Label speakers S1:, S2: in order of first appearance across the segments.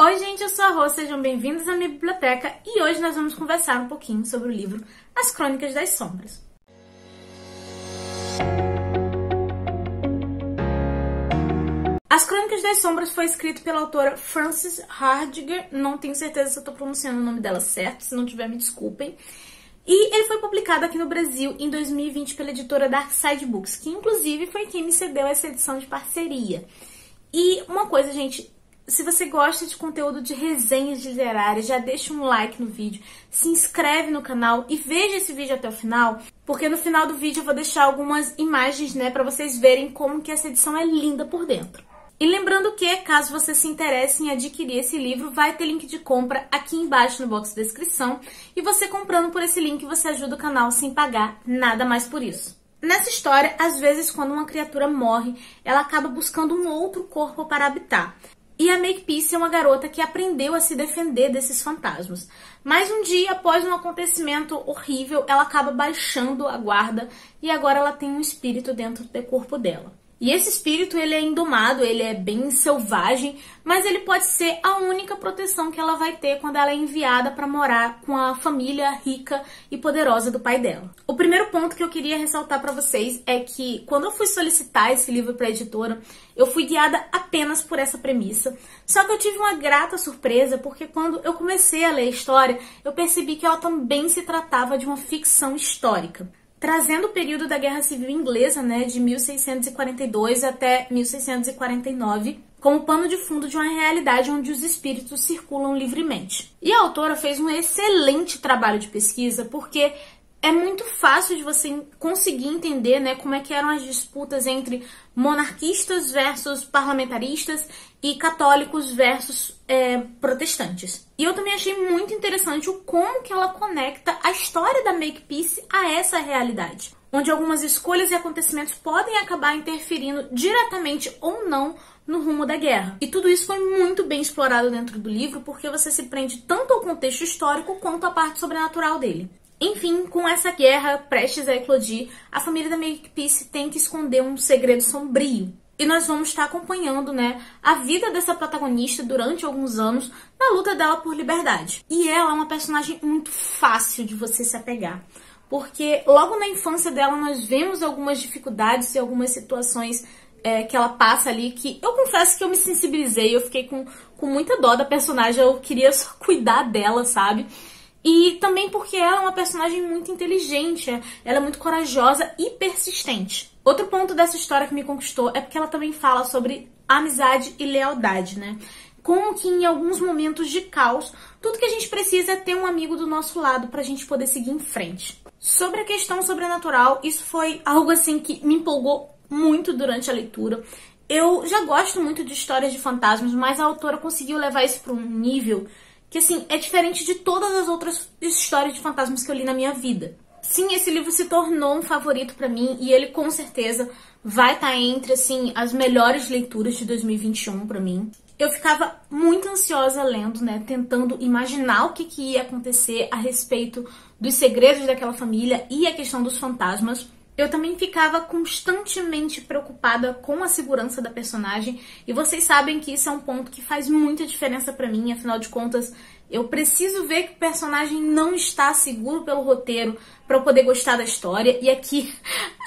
S1: Oi gente, eu sou a Rô, sejam bem-vindos à minha biblioteca e hoje nós vamos conversar um pouquinho sobre o livro As Crônicas das Sombras. As Crônicas das Sombras foi escrito pela autora Frances Hardinger, não tenho certeza se eu estou pronunciando o nome dela certo, se não tiver me desculpem. E ele foi publicado aqui no Brasil em 2020 pela editora Dark Side Books, que inclusive foi quem me cedeu essa edição de parceria. E uma coisa, gente, se você gosta de conteúdo de resenhas literárias, já deixa um like no vídeo, se inscreve no canal e veja esse vídeo até o final, porque no final do vídeo eu vou deixar algumas imagens, para vocês verem como que essa edição é linda por dentro. E lembrando que, caso você se interesse em adquirir esse livro, vai ter link de compra aqui embaixo no box de descrição, e você comprando por esse link, você ajuda o canal sem pagar nada mais por isso. Nessa história, às vezes, quando uma criatura morre, ela acaba buscando um outro corpo para habitar. E a Makepeace é uma garota que aprendeu a se defender desses fantasmas. Mas um dia, após um acontecimento horrível, ela acaba baixando a guarda e agora ela tem um espírito dentro do corpo dela. E esse espírito, ele é indomado, ele é bem selvagem, mas ele pode ser a única proteção que ela vai ter quando ela é enviada para morar com a família rica e poderosa do pai dela. O primeiro ponto que eu queria ressaltar para vocês é que quando eu fui solicitar esse livro para a editora, eu fui guiada apenas por essa premissa. Só que eu tive uma grata surpresa, porque quando eu comecei a ler a história, eu percebi que ela também se tratava de uma ficção histórica, trazendo o período da Guerra Civil Inglesa, de 1642 até 1649, como pano de fundo de uma realidade onde os espíritos circulam livremente. E a autora fez um excelente trabalho de pesquisa, porque é muito fácil de você conseguir entender como é que eram as disputas entre monarquistas versus parlamentaristas e católicos versus protestantes. E eu também achei muito interessante o como que ela conecta a história da Makepeace a essa realidade, onde algumas escolhas e acontecimentos podem acabar interferindo diretamente ou não no rumo da guerra. E tudo isso foi muito bem explorado dentro do livro, porque você se prende tanto ao contexto histórico quanto à parte sobrenatural dele. Enfim, com essa guerra prestes a eclodir, a família da Makepeace tem que esconder um segredo sombrio. E nós vamos estar acompanhando, a vida dessa protagonista durante alguns anos na luta dela por liberdade. E ela é uma personagem muito fácil de você se apegar, porque logo na infância dela nós vemos algumas dificuldades e algumas situações que ela passa ali, que eu confesso que eu me sensibilizei, eu fiquei com muita dó da personagem, eu queria só cuidar dela, sabe? E também porque ela é uma personagem muito inteligente, ela é muito corajosa e persistente. Outro ponto dessa história que me conquistou é porque ela também fala sobre amizade e lealdade, Como que em alguns momentos de caos, tudo que a gente precisa é ter um amigo do nosso lado pra gente poder seguir em frente. Sobre a questão sobrenatural, isso foi algo assim que me empolgou muito durante a leitura. Eu já gosto muito de histórias de fantasmas, mas a autora conseguiu levar isso para um nível que, assim, é diferente de todas as outras histórias de fantasmas que eu li na minha vida. Sim, esse livro se tornou um favorito pra mim e ele com certeza vai estar entre, assim, as melhores leituras de 2021 pra mim. Eu ficava muito ansiosa lendo, tentando imaginar o que ia acontecer a respeito dos segredos daquela família e a questão dos fantasmas. Eu também ficava constantemente preocupada com a segurança da personagem, e vocês sabem que isso é um ponto que faz muita diferença pra mim, afinal de contas, eu preciso ver que o personagem não está seguro pelo roteiro pra eu poder gostar da história, e aqui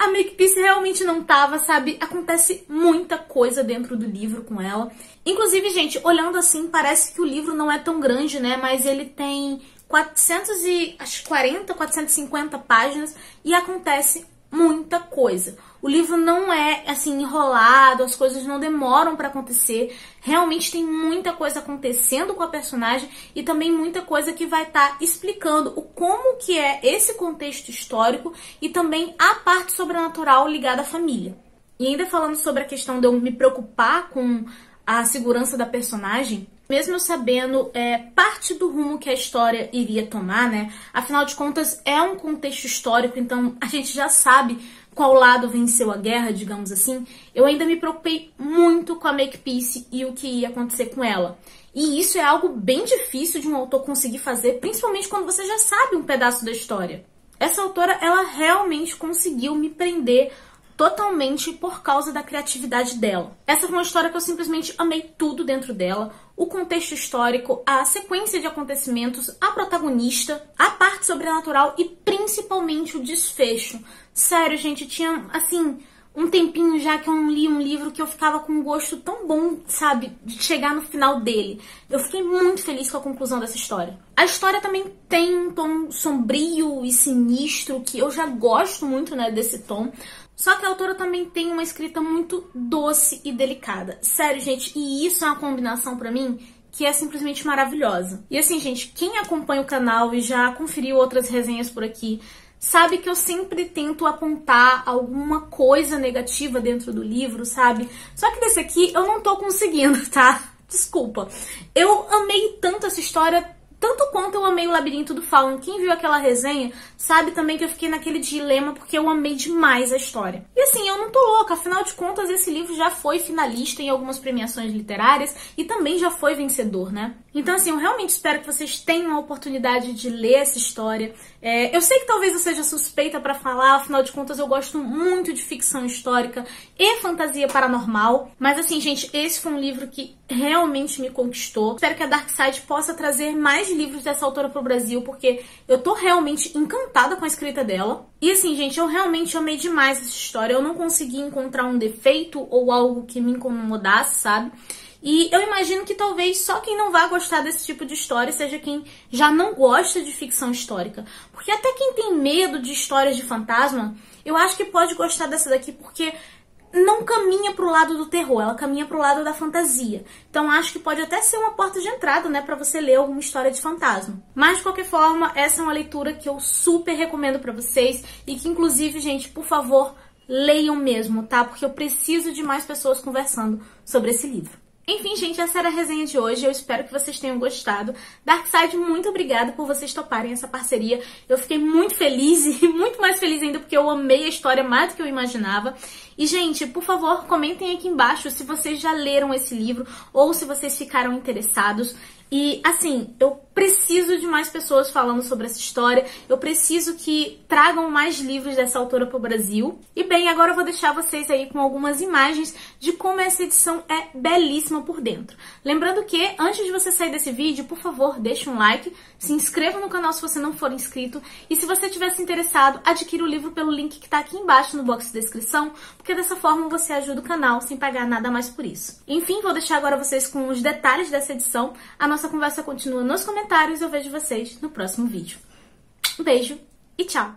S1: a Makepeace realmente não tava, sabe? Acontece muita coisa dentro do livro com ela. Inclusive, gente, olhando assim, parece que o livro não é tão grande, mas ele tem 440, 450 páginas e acontece muita coisa. O livro não é assim enrolado, as coisas não demoram para acontecer. Realmente tem muita coisa acontecendo com a personagem e também muita coisa que vai estar explicando o como que é esse contexto histórico e também a parte sobrenatural ligada à família. E ainda falando sobre a questão de eu me preocupar com a segurança da personagem, mesmo eu sabendo parte do rumo que a história iria tomar, afinal de contas é um contexto histórico, então a gente já sabe qual lado venceu a guerra, digamos assim, eu ainda me preocupei muito com a Makepeace e o que ia acontecer com ela. E isso é algo bem difícil de um autor conseguir fazer, principalmente quando você já sabe um pedaço da história. Essa autora, ela realmente conseguiu me prender totalmente por causa da criatividade dela. Essa foi uma história que eu simplesmente amei tudo dentro dela. O contexto histórico, a sequência de acontecimentos, a protagonista, a parte sobrenatural e principalmente o desfecho. Sério, gente, tinha, assim, um tempinho já que eu não li um livro que eu ficava com um gosto tão bom, sabe, de chegar no final dele. Eu fiquei muito feliz com a conclusão dessa história. A história também tem um tom sombrio e sinistro, que eu já gosto muito, né, desse tom. Só que a autora também tem uma escrita muito doce e delicada. Sério, gente, e isso é uma combinação pra mim que é simplesmente maravilhosa. E assim, gente, quem acompanha o canal e já conferiu outras resenhas por aqui, sabe que eu sempre tento apontar alguma coisa negativa dentro do livro, sabe? Só que desse aqui eu não tô conseguindo, tá? Desculpa. Eu amei tanto essa história, tanto quanto eu amei o Labirinto do Fauno. Quem viu aquela resenha sabe também que eu fiquei naquele dilema porque eu amei demais a história. E assim, eu não tô louca, afinal de contas esse livro já foi finalista em algumas premiações literárias e também já foi vencedor, né? Então assim, eu realmente espero que vocês tenham a oportunidade de ler essa história. Eu sei que talvez eu seja suspeita pra falar, afinal de contas eu gosto muito de ficção histórica e fantasia paranormal. Mas assim, gente, esse foi um livro que realmente me conquistou. Espero que a Dark Side possa trazer mais livros dessa autora pro Brasil, porque eu tô realmente encantada com a escrita dela. E assim, gente, eu realmente amei demais essa história. Eu não consegui encontrar um defeito ou algo que me incomodasse, sabe? E eu imagino que talvez só quem não vai gostar desse tipo de história seja quem já não gosta de ficção histórica. Porque até quem tem medo de histórias de fantasma, eu acho que pode gostar dessa daqui, porque não caminha pro lado do terror, ela caminha pro lado da fantasia. Então acho que pode até ser uma porta de entrada, né, pra você ler alguma história de fantasma. Mas de qualquer forma, essa é uma leitura que eu super recomendo pra vocês e que inclusive, gente, por favor, leiam mesmo, tá? Porque eu preciso de mais pessoas conversando sobre esse livro. Enfim, gente, essa era a resenha de hoje. Eu espero que vocês tenham gostado. Dark Side, muito obrigada por vocês toparem essa parceria. Eu fiquei muito feliz e muito mais feliz ainda porque eu amei a história mais do que eu imaginava. E, gente, por favor, comentem aqui embaixo se vocês já leram esse livro ou se vocês ficaram interessados. E, assim, eu preciso de mais pessoas falando sobre essa história. Eu preciso que tragam mais livros dessa autora para o Brasil. E, bem, agora eu vou deixar vocês aí com algumas imagens de como essa edição é belíssima por dentro. Lembrando que, antes de você sair desse vídeo, por favor, deixe um like, se inscreva no canal se você não for inscrito. E se você estiver se interessado, adquira o livro pelo link que está aqui embaixo no box de descrição, porque dessa forma você ajuda o canal sem pagar nada mais por isso. Enfim, vou deixar agora vocês com os detalhes dessa edição. A nossa conversa continua nos comentários e eu vejo vocês no próximo vídeo. Um beijo e tchau!